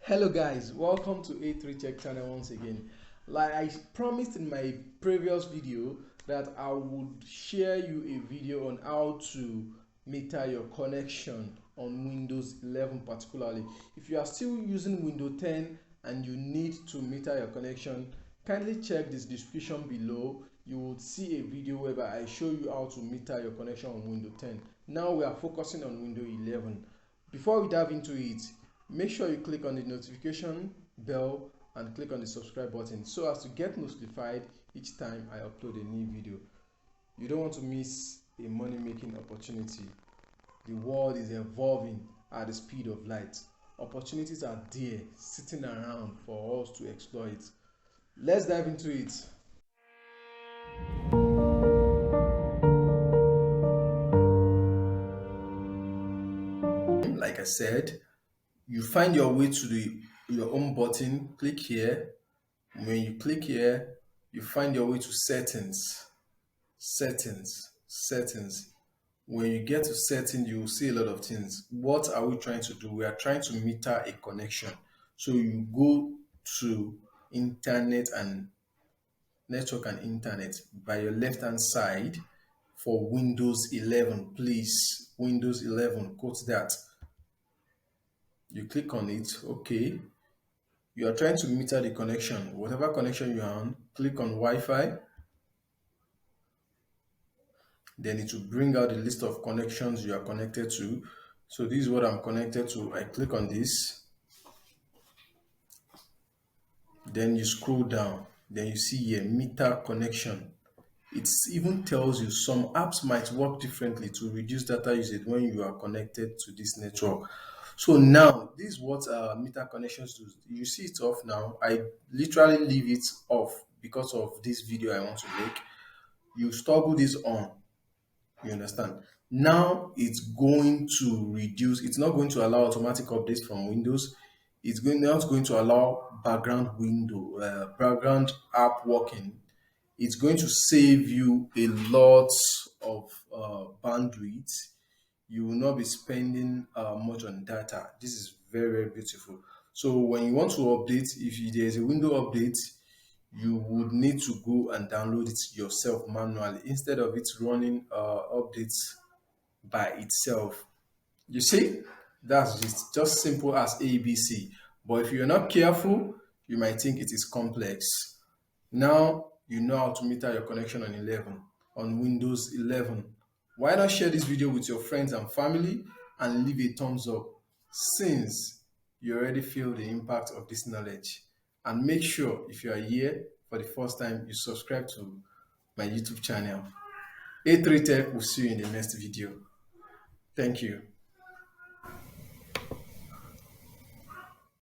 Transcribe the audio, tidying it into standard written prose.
Hello guys, welcome to A3 Tech channel once again. Like I promised in my previous video that I would share you a video on how to meter your connection on Windows 11 particularly. If you are still using Windows 10 and you need to meter your connection, kindly check this description below. You will see a video whereby I show you how to meter your connection on Windows 10. Now we are focusing on Windows 11. Before we dive into it, make sure you click on the notification bell and click on the subscribe button so as to get notified each time I upload a new video. You don't want to miss a money making opportunity. The world is evolving at the speed of light. Opportunities are there sitting around for us to exploit. Let's dive into it. Like I said, you find your way to your home button. Click here. When you click here, you find your way to settings. When you get to settings, you will see a lot of things. What are we trying to do? We are trying to meter a connection. So you go to internet and network and internet by your left hand side for Windows 11. Please, Windows 11, quote that. You click on it. Okay, you are trying to meter the connection. Whatever connection you're on, click on Wi-Fi. Then it will bring out a list of connections you are connected to. So this is what I'm connected to. I click on this. Then you scroll down. Then you see here meter connection. It even tells you some apps might work differently to reduce data usage when you are connected to this network. So now this is what meter connections do. You see it off now. I literally leave it off because of this video I want to make. You toggle this on. You understand? Now it's going to reduce. It's not going to allow automatic updates from Windows. It's not going to allow background app working. It's going to save you a lot of bandwidth. You will not be spending much on data. This is very, very beautiful. So when you want to update, if there's a window update, you would need to go and download it yourself manually instead of it running updates by itself. You see, that's just simple as ABC. But if you're not careful, you might think it is complex. Now you know how to meter your connection on Windows 11. Why not share this video with your friends and family and leave a thumbs up since you already feel the impact of this knowledge. And make sure if you are here for the first time, you subscribe to my YouTube channel. A3 Tech will see you in the next video. Thank you.